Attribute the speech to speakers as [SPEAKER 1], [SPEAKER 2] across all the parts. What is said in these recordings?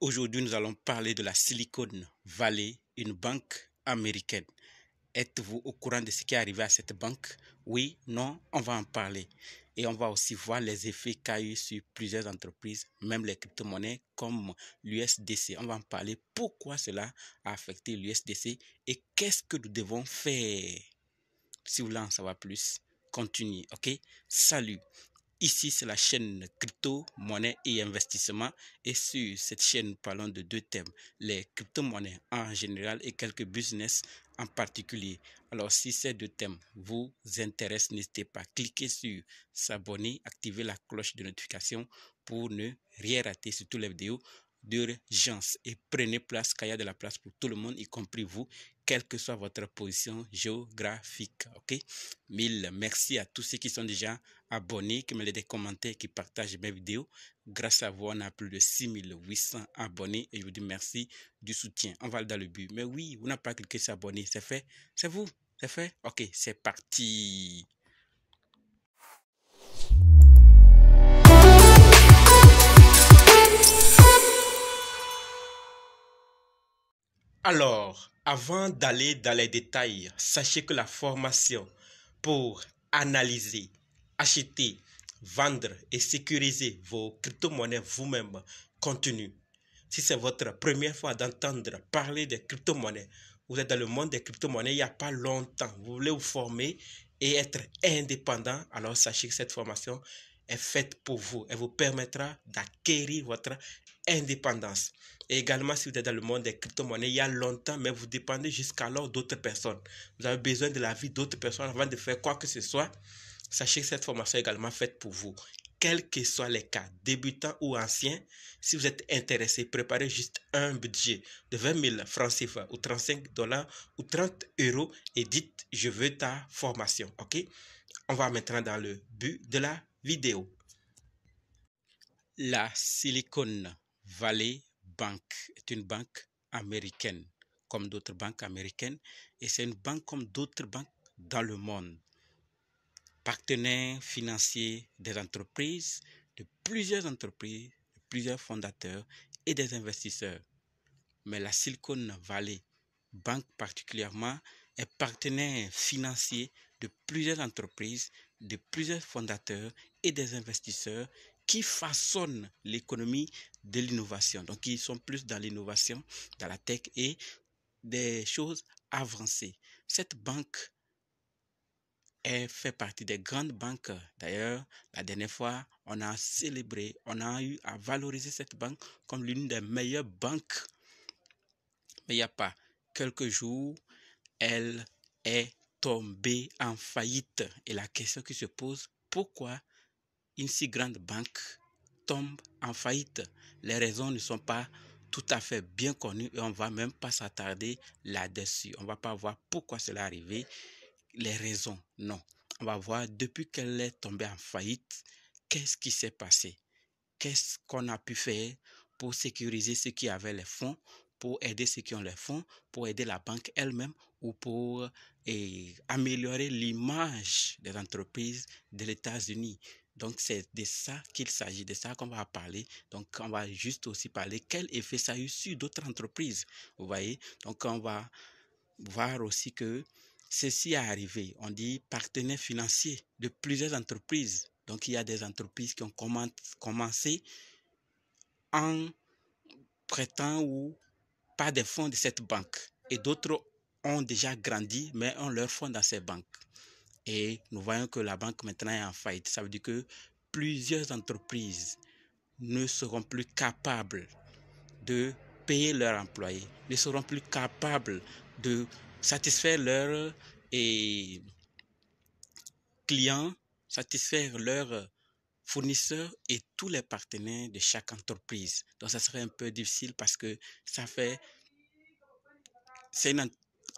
[SPEAKER 1] Aujourd'hui, nous allons parler de la Silicon Valley, une banque américaine. Êtes-vous au courant de ce qui est arrivé à cette banque? Oui, non, on va en parler. Et on va aussi voir les effets qu'a eu sur plusieurs entreprises, même les crypto-monnaies comme l'USDC. On va en parler, pourquoi cela a affecté l'USDC et qu'est-ce que nous devons faire. Si vous voulez en savoir plus, continuez, ok? Salut! Ici, c'est la chaîne crypto, monnaie et investissement. Et sur cette chaîne, nous parlons de deux thèmes, les crypto-monnaies en général et quelques business en particulier. Alors, si ces deux thèmes vous intéressent, n'hésitez pas à cliquer sur s'abonner, activer la cloche de notification pour ne rien rater sur toutes les vidéos d'urgence. Et prenez place, car il y a de la place pour tout le monde, y compris vous, quelle que soit votre position géographique. Ok? Mille merci à tous ceux qui sont déjà abonnés, qui me laissent des commentaires, qui partagent mes vidéos. Grâce à vous, on a plus de 6800 abonnés et je vous dis merci du soutien. On va aller dans le but. Mais oui, vous n'avez pas cliqué sur abonner, c'est fait? C'est vous? C'est fait? Ok, c'est parti. Alors, avant d'aller dans les détails, sachez que la formation pour analyser, acheter, vendre et sécuriser vos crypto-monnaies vous-même continue. Si c'est votre première fois d'entendre parler des crypto-monnaies, vous êtes dans le monde des crypto-monnaies il n'y a pas longtemps, vous voulez vous former et être indépendant, alors sachez que cette formation est faite pour vous. Elle vous permettra d'acquérir votre indépendance. Et également, si vous êtes dans le monde des crypto-monnaies il y a longtemps, mais vous dépendez jusqu'alors d'autres personnes. Vous avez besoin de l'avis d'autres personnes avant de faire quoi que ce soit. Sachez que cette formation est également faite pour vous. Quels que soient les cas, débutants ou anciens, si vous êtes intéressé, préparez juste un budget de 20 000 francs CFA ou 35 $ ou 30 € et dites « Je veux ta formation ». Ok? On va maintenant dans le but de la vidéo. La Silicon Valley Bank est une banque américaine, comme d'autres banques américaines, et c'est une banque comme d'autres banques dans le monde. Partenaire financier des entreprises, de plusieurs fondateurs et des investisseurs. Mais la Silicon Valley Bank particulièrement est partenaire financier de plusieurs entreprises, de plusieurs fondateurs et des investisseurs qui façonnent l'économie de l'innovation. Donc, ils sont plus dans l'innovation, dans la tech et des choses avancées. Cette banque fait partie des grandes banques. D'ailleurs, la dernière fois, on a célébré, on a eu à valoriser cette banque comme l'une des meilleures banques. Mais il n'y a pas quelques jours, elle est tombée en faillite. Et la question qui se pose, pourquoi une si grande banque tombe en faillite? Les raisons ne sont pas tout à fait bien connues et on ne va même pas s'attarder là-dessus. On ne va pas voir pourquoi cela est arrivé, les raisons, non. On va voir depuis qu'elle est tombée en faillite, qu'est-ce qui s'est passé? Qu'est-ce qu'on a pu faire pour sécuriser ceux qui avaient les fonds, pour aider ceux qui ont les fonds, pour aider la banque elle-même ou pour améliorer l'image des entreprises de États-Unis. Donc, c'est de ça qu'il s'agit, de ça qu'on va parler. Donc, on va juste aussi parler quel effet ça a eu sur d'autres entreprises. Vous voyez? Donc, on va voir aussi que ceci est arrivé. On dit partenaire financier de plusieurs entreprises. Donc, il y a des entreprises qui ont commencé en prêtant ou par des fonds de cette banque. Et d'autres ont déjà grandi, mais ont leurs fonds dans ces banques. Et nous voyons que la banque maintenant est en faillite. Ça veut dire que plusieurs entreprises ne seront plus capables de payer leurs employés, ne seront plus capables de satisfaire leurs clients, satisfaire leurs fournisseurs et tous les partenaires de chaque entreprise. Donc, ça serait un peu difficile parce que c'est une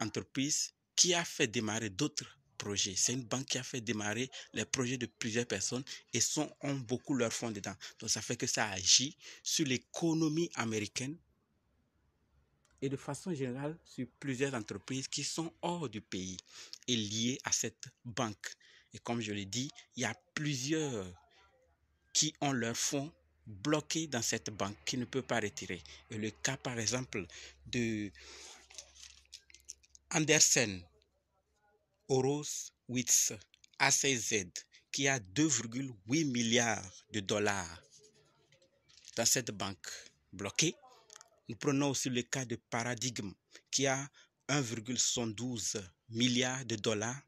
[SPEAKER 1] entreprise qui a fait démarrer d'autres projets. C'est une banque qui a fait démarrer les projets de plusieurs personnes et ont beaucoup leurs fonds dedans. Donc, ça fait que ça agit sur l'économie américaine et de façon générale sur plusieurs entreprises qui sont hors du pays et liées à cette banque. Et comme je l'ai dit, il y a plusieurs qui ont leurs fonds bloqué dans cette banque qui ne peut pas retirer. Et le cas, par exemple, de Andersen Horowitz ACZ, qui a 2,8 milliards de dollars dans cette banque bloquée. Nous prenons aussi le cas de Paradigm, qui a 1,72 milliards de dollars.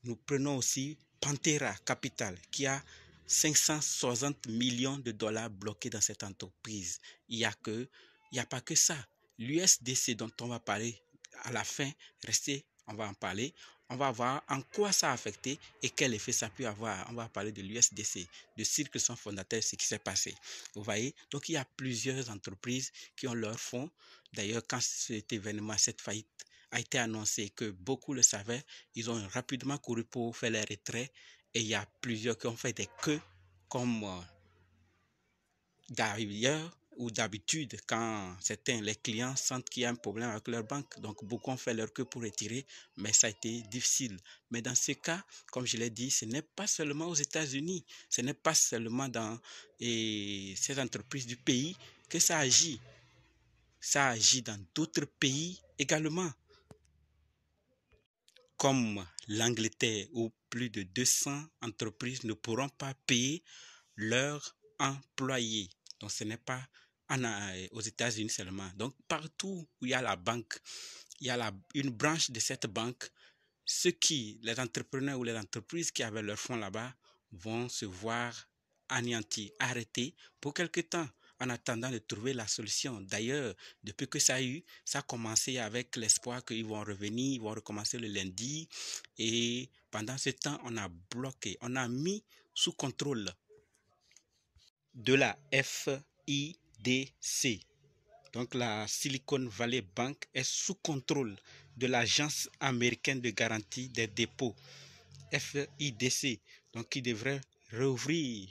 [SPEAKER 1] Nous prenons aussi Pantera Capital, qui a 560 millions de dollars bloqués dans cette entreprise. Il n'y a pas que ça. L'USDC dont on va parler à la fin, restez, on va en parler. On va voir en quoi ça a affecté et quel effet ça peut avoir. On va parler de l'USDC, de Cirque son fondateur, ce qui s'est passé. Vous voyez, donc il y a plusieurs entreprises qui ont leur fonds. D'ailleurs, quand cet événement, cette faillite a été annoncé, que beaucoup le savaient, ils ont rapidement couru pour faire les retraits et il y a plusieurs qui ont fait des queues comme d'ailleurs ou d'habitude quand les clients sentent qu'il y a un problème avec leur banque. Donc beaucoup ont fait leur queue pour retirer, mais ça a été difficile. Mais dans ce cas, comme je l'ai dit, ce n'est pas seulement aux États-Unis, ce n'est pas seulement dans ces entreprises du pays que ça agit. Ça agit dans d'autres pays également, comme l'Angleterre, où plus de 200 entreprises ne pourront pas payer leurs employés. Donc ce n'est pas aux États-Unis seulement. Donc partout où il y a la banque, il y a une branche de cette banque, les entrepreneurs ou les entreprises qui avaient leurs fonds là-bas vont se voir anéantis, arrêtés pour quelque temps en attendant de trouver la solution. D'ailleurs, depuis que ça a commencé avec l'espoir qu'ils vont revenir, ils vont recommencer le lundi. Et pendant ce temps, on a bloqué, on a mis sous contrôle de la FIDC. Donc la Silicon Valley Bank est sous contrôle de l'Agence américaine de garantie des dépôts, FIDC, donc qui devrait rouvrir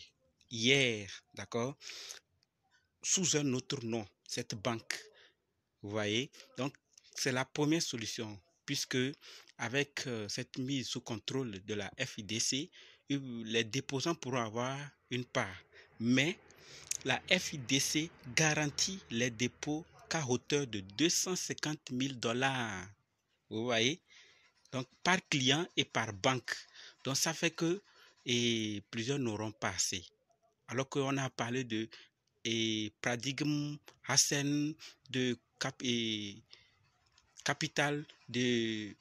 [SPEAKER 1] hier, d'accord, sous un autre nom, cette banque. Vous voyez, donc c'est la première solution, puisque avec cette mise sous contrôle de la FIDC, les déposants pourront avoir une part, mais la FIDC garantit les dépôts qu'à hauteur de 250 000 $. Vous voyez? Donc, par client et par banque. Donc, ça fait que plusieurs n'auront pas assez. Alors qu'on a parlé de Paradigm, Hassen, de Capital, de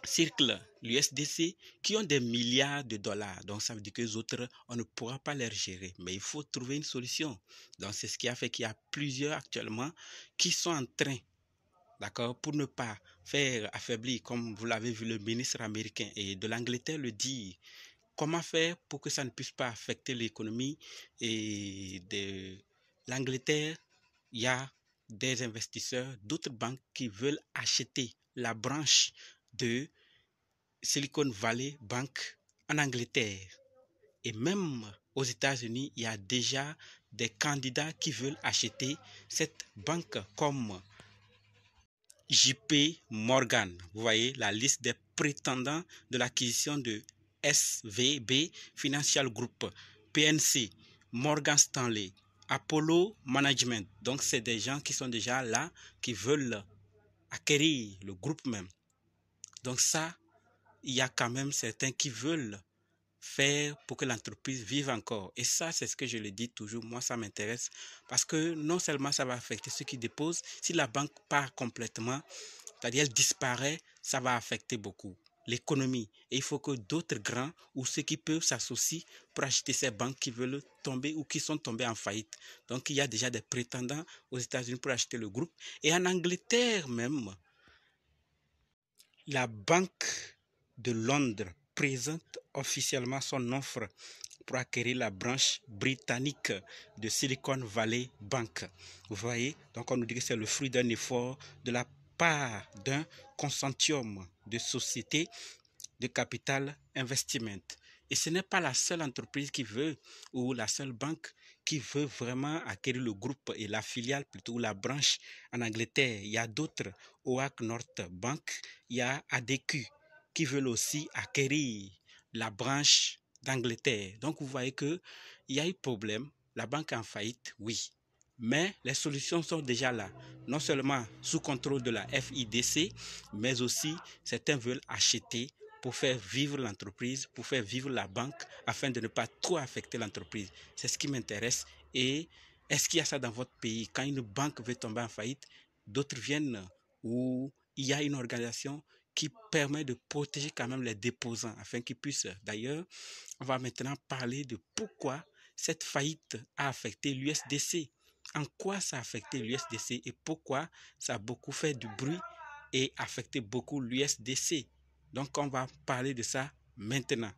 [SPEAKER 1] Circle, l'USDC, qui ont des milliards de dollars. Donc, ça veut dire que les autres, on ne pourra pas les gérer. Mais il faut trouver une solution. Donc, c'est ce qui a fait qu'il y a plusieurs actuellement qui sont en train, d'accord, pour ne pas faire affaiblir, comme vous l'avez vu, le ministre américain et de l'Angleterre le dit. Comment faire pour que ça ne puisse pas affecter l'économie et de l'Angleterre? Il y a des investisseurs, d'autres banques qui veulent acheter la branche de Silicon Valley Bank en Angleterre. Et même aux États-Unis, il y a déjà des candidats qui veulent acheter cette banque comme JP Morgan. Vous voyez la liste des prétendants de l'acquisition de SVB Financial Group, PNC, Morgan Stanley, Apollo Management. Donc, c'est des gens qui sont déjà là, qui veulent acquérir le groupe même. Donc ça, il y a quand même certains qui veulent faire pour que l'entreprise vive encore. Et ça, c'est ce que je le dis toujours, moi ça m'intéresse parce que non seulement ça va affecter ceux qui déposent, si la banque part complètement, c'est-à-dire elle disparaît, ça va affecter beaucoup l'économie. Et il faut que d'autres grands ou ceux qui peuvent s'associent pour acheter ces banques qui veulent tomber ou qui sont tombés en faillite. Donc il y a déjà des prétendants aux États-Unis pour acheter le groupe. Et en Angleterre même, la Banque de Londres présente officiellement son offre pour acquérir la branche britannique de Silicon Valley Bank. Vous voyez, donc on nous dit que c'est le fruit d'un effort de la part d'un consortium de sociétés de capital investissement. Et ce n'est pas la seule entreprise qui veut, ou la seule banque qui veut vraiment acquérir le groupe et la filiale, plutôt la branche en Angleterre. Il y a d'autres, OAK North Bank, il y a ADQ qui veulent aussi acquérir la branche d'Angleterre. Donc vous voyez qu'il y a eu problème. la banque est en faillite, oui. Mais les solutions sont déjà là, non seulement sous contrôle de la FIDC, mais aussi certains veulent acheter pour faire vivre l'entreprise, pour faire vivre la banque, afin de ne pas trop affecter l'entreprise. C'est ce qui m'intéresse. Et est-ce qu'il y a ça dans votre pays? Quand une banque veut tomber en faillite, d'autres viennent où il y a une organisation qui permet de protéger quand même les déposants, afin qu'ils puissent. D'ailleurs, on va maintenant parler de pourquoi cette faillite a affecté l'USDC. En quoi ça a affecté l'USDC et pourquoi ça a beaucoup fait du bruit et affecté beaucoup l'USDC. Donc, on va parler de ça maintenant.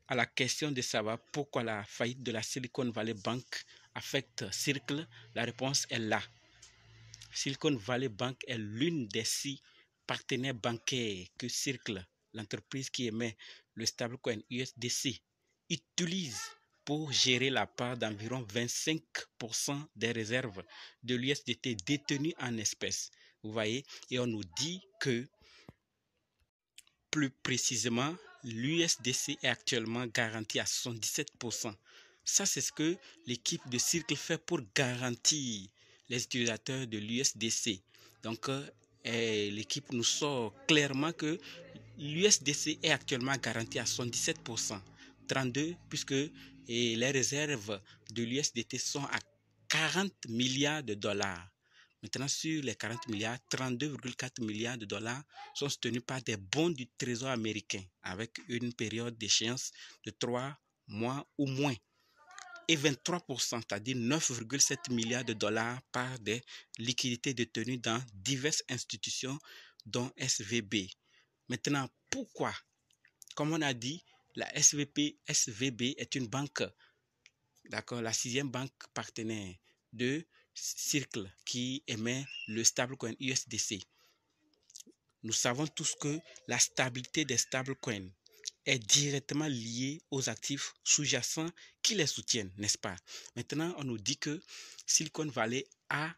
[SPEAKER 1] À la question de savoir pourquoi la faillite de la Silicon Valley Bank affecte Circle, la réponse est là. Silicon Valley Bank est l'une des 6 partenaires bancaires que Circle, l'entreprise qui émet le stablecoin USDC, utilise pour gérer la part d'environ 25% des réserves de l'USDT détenues en espèces. Vous voyez, et on nous dit que, plus précisément, l'USDC est actuellement garanti à 77%. Ça, c'est ce que l'équipe de Circle fait pour garantir les utilisateurs de l'USDC. Donc, l'équipe nous sort clairement que l'USDC est actuellement garanti à 77%. 32 puisque les réserves de l'USDT sont à 40 milliards de dollars. Maintenant, sur les 40 milliards, 32,4 milliards de dollars sont soutenus par des bons du Trésor américain avec une période d'échéance de 3 mois ou moins. Et 23%, c'est-à-dire 9,7 milliards de dollars par des liquidités détenues dans diverses institutions, dont SVB. Maintenant, pourquoi? Comme on a dit, la SVB est une banque, d'accord, la 6e banque partenaire de Circle qui émet le stablecoin USDC. Nous savons tous que la stabilité des stablecoins est directement liée aux actifs sous-jacents qui les soutiennent, n'est-ce pas? Maintenant, on nous dit que Silicon Valley a,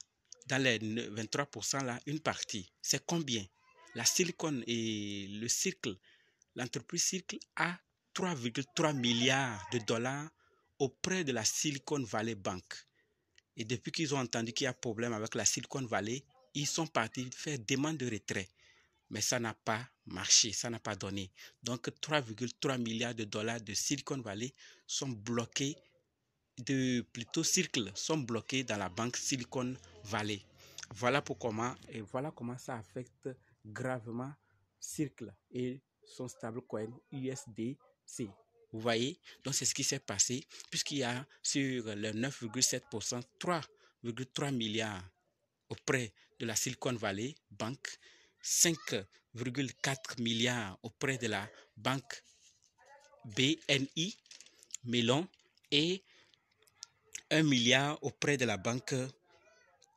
[SPEAKER 1] dans les 23% là, une partie. C'est combien? La Silicon et le Circle, l'entreprise Circle a 3,3 milliards de dollars auprès de la Silicon Valley Bank. Et depuis qu'ils ont entendu qu'il y a problème avec la Silicon Valley, ils sont partis faire demande de retrait. Mais ça n'a pas marché, ça n'a pas donné. Donc 3,3 milliards de dollars de Silicon Valley sont bloqués, Circle sont bloqués dans la banque Silicon Valley. Voilà comment ça affecte gravement Circle et son stablecoin USDC. Vous voyez, donc c'est ce qui s'est passé, puisqu'il y a sur le 9,7%, 3,3 milliards auprès de la Silicon Valley Bank, 5,4 milliards auprès de la banque BNI, Mellon, et 1 milliard auprès de la banque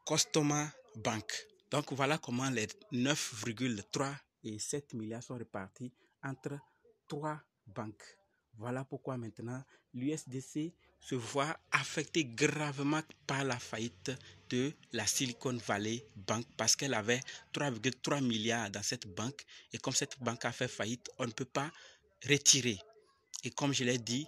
[SPEAKER 1] Costoma Bank. Donc voilà comment les 9,3 et 7 milliards sont répartis entre 3 banques. Voilà pourquoi maintenant l'USDC se voit affecté gravement par la faillite de la Silicon Valley Bank parce qu'elle avait 3,3 milliards dans cette banque et comme cette banque a fait faillite, on ne peut pas retirer. Et comme je l'ai dit,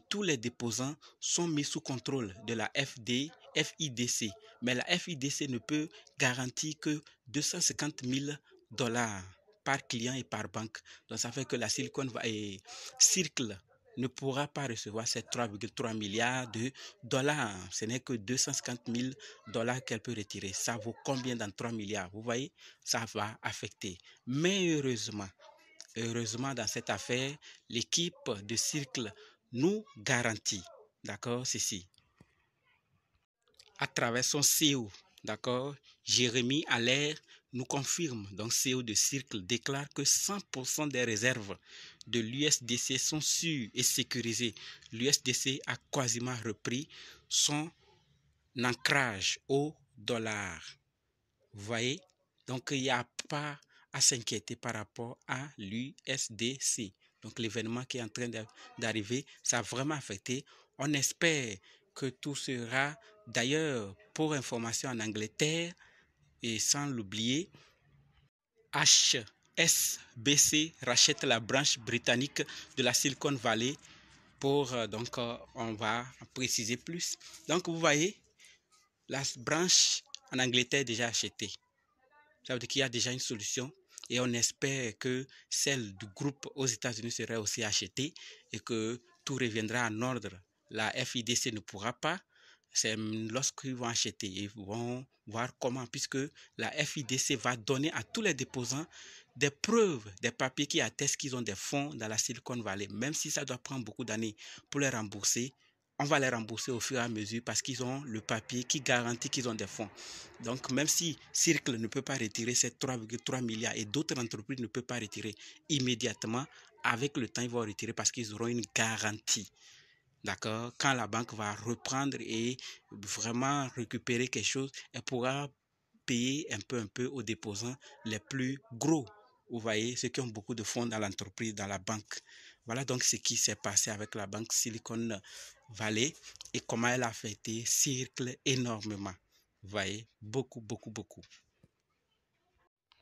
[SPEAKER 1] tous les déposants sont mis sous contrôle de la FIDC. Mais la FIDC ne peut garantir que 250 000 dollars par client et par banque. Donc ça fait que la Silicon Valley Circle ne pourra pas recevoir ces 3,3 milliards de dollars. Ce n'est que 250 000 dollars qu'elle peut retirer. Ça vaut combien dans 3 milliards? Vous voyez, ça va affecter. Mais heureusement dans cette affaire, l'équipe de Circle nous garantit, d'accord, ceci. À travers son CEO, d'accord, Jérémy Allaire nous confirme, donc CEO de Circle, déclare que 100% des réserves de l'USDC sont sûres et sécurisées. L'USDC a quasiment repris son ancrage au dollar. Vous voyez, donc il n'y a pas à s'inquiéter par rapport à l'USDC. Donc l'événement qui est en train d'arriver, ça a vraiment affecté. On espère que tout sera, d'ailleurs, pour information en Angleterre, et sans l'oublier, HSBC rachète la branche britannique de la Silicon Valley on va préciser plus. Donc, vous voyez, la branche en Angleterre est déjà achetée. Ça veut dire qu'il y a déjà une solution et on espère que celle du groupe aux États-Unis serait aussi achetée et que tout reviendra en ordre. La FIDC ne pourra pas. C'est lorsqu'ils vont acheter, ils vont voir comment, puisque la FIDC va donner à tous les déposants des preuves, des papiers qui attestent qu'ils ont des fonds dans la Silicon Valley. Même si ça doit prendre beaucoup d'années pour les rembourser, on va les rembourser au fur et à mesure parce qu'ils ont le papier qui garantit qu'ils ont des fonds. Donc, même si Circle ne peut pas retirer ces 3,3 milliards et d'autres entreprises ne peuvent pas retirer immédiatement, avec le temps, ils vont retirer parce qu'ils auront une garantie. D'accord? Quand la banque va reprendre et vraiment récupérer quelque chose, elle pourra payer un peu aux déposants les plus gros. Vous voyez, ceux qui ont beaucoup de fonds dans l'entreprise, dans la banque. Voilà donc ce qui s'est passé avec la banque Silicon Valley et comment elle a affecté Circle énormément. Vous voyez, beaucoup.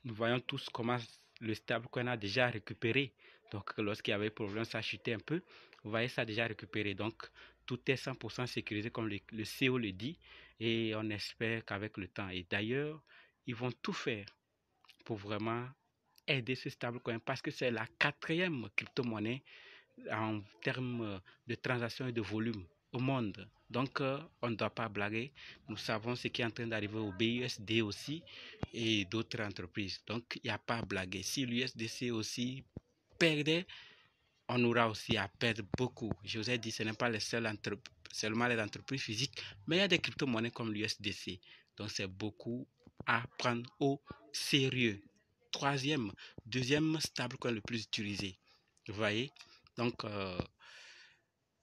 [SPEAKER 1] Nous voyons tous comment le stablecoin a déjà récupéré. Donc, lorsqu'il y avait problème, ça chutait un peu. Vous voyez, ça a déjà récupéré. Donc, tout est 100% sécurisé, comme le CEO le dit. Et on espère qu'avec le temps, et d'ailleurs, ils vont tout faire pour vraiment aider ce stablecoin parce que c'est la 4e crypto-monnaie en termes de transactions et de volume au monde. Donc, on ne doit pas blaguer. Nous savons ce qui est en train d'arriver au BUSD aussi et d'autres entreprises. Donc, il n'y a pas à blaguer. Si l'USDC aussi perdait, on aura aussi à perdre beaucoup. Je vous ai dit, ce n'est pas seulement les entreprises physiques, mais il y a des crypto-monnaies comme l'USDC. Donc, c'est beaucoup à prendre au sérieux. Deuxième stablecoin le plus utilisé. Vous voyez? Donc,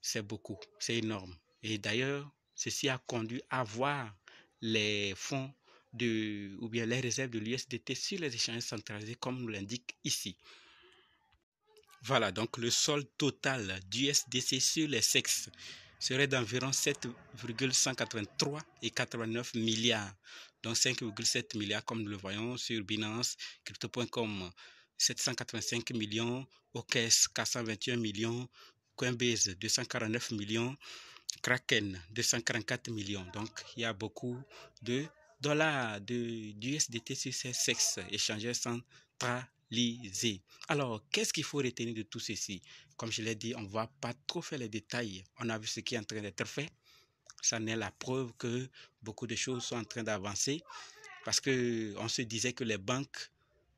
[SPEAKER 1] c'est beaucoup, c'est énorme. Et d'ailleurs, ceci a conduit à voir les fonds ou bien les réserves de l'USDT sur les échanges centralisés, comme nous l'indique ici. Voilà, donc le solde total d'USDC sur les SEX serait d'environ 7,183 et 89 milliards. Donc 5,7 milliards comme nous le voyons sur Binance, Crypto.com 785 millions, OKS 421 millions, Coinbase 249 millions, Kraken 244 millions. Donc il y a beaucoup de dollars d'USDT sur ces SEX échangeurs centralisés. Alors, qu'est-ce qu'il faut retenir de tout ceci? Comme je l'ai dit, on ne va pas trop faire les détails. On a vu ce qui est en train d'être fait. Ça n'est la preuve que beaucoup de choses sont en train d'avancer parce qu'on se disait que les banques,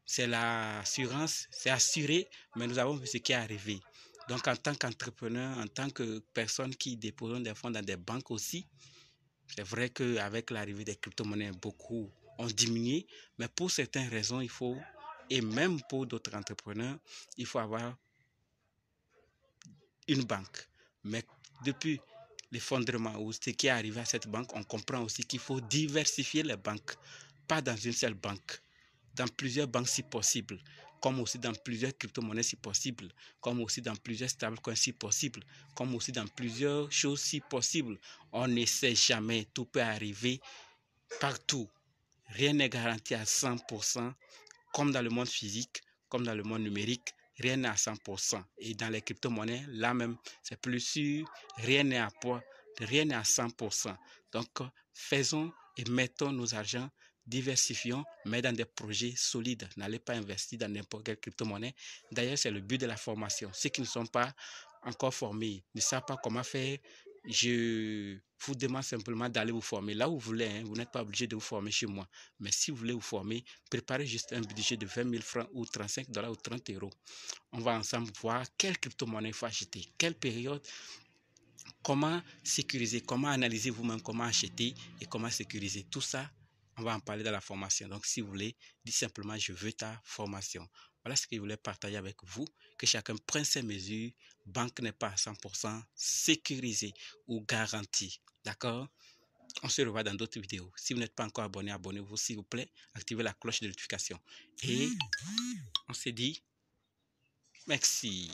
[SPEAKER 1] c'est l'assurance, c'est assuré, mais nous avons vu ce qui est arrivé. Donc, en tant qu'entrepreneur, en tant que personne qui dépose des fonds dans des banques aussi, c'est vrai qu'avec l'arrivée des crypto-monnaies, beaucoup ont diminué, mais pour certaines raisons, il faut, et même pour d'autres entrepreneurs, il faut avoir une banque. Mais depuis l'effondrement ou ce qui est arrivé à cette banque, on comprend aussi qu'il faut diversifier les banques, pas dans une seule banque, dans plusieurs banques si possible, comme aussi dans plusieurs crypto-monnaies si possible, comme aussi dans plusieurs stablecoins si possible, comme aussi dans plusieurs choses si possible. On ne sait jamais, tout peut arriver partout. Rien n'est garanti à 100%, comme dans le monde physique, comme dans le monde numérique, rien n'est à 100%. Et dans les crypto-monnaies, là même, c'est plus sûr, rien n'est à 100%. Donc, faisons et mettons nos argents, diversifions, mais dans des projets solides. N'allez pas investir dans n'importe quelle crypto-monnaie. D'ailleurs, c'est le but de la formation. Ceux qui ne sont pas encore formés, ne savent pas comment faire, je vous demande simplement d'aller vous former là où vous voulez. Hein. Vous n'êtes pas obligé de vous former chez moi. Mais si vous voulez vous former, préparez juste un budget de 20 000 francs ou 35 $ ou 30 €. On va ensemble voir quelle crypto-monnaie il faut acheter, quelle période, comment sécuriser, comment analyser vous-même, comment acheter et comment sécuriser. Tout ça, on va en parler dans la formation. Donc, si vous voulez, dites simplement, je veux ta formation. Voilà ce que je voulais partager avec vous, que chacun prenne ses mesures. Banque n'est pas à 100% sécurisée ou garantie. D'accord? On se revoit dans d'autres vidéos. Si vous n'êtes pas encore abonné, abonnez-vous s'il vous plaît. Activez la cloche de notification. Et on se dit merci.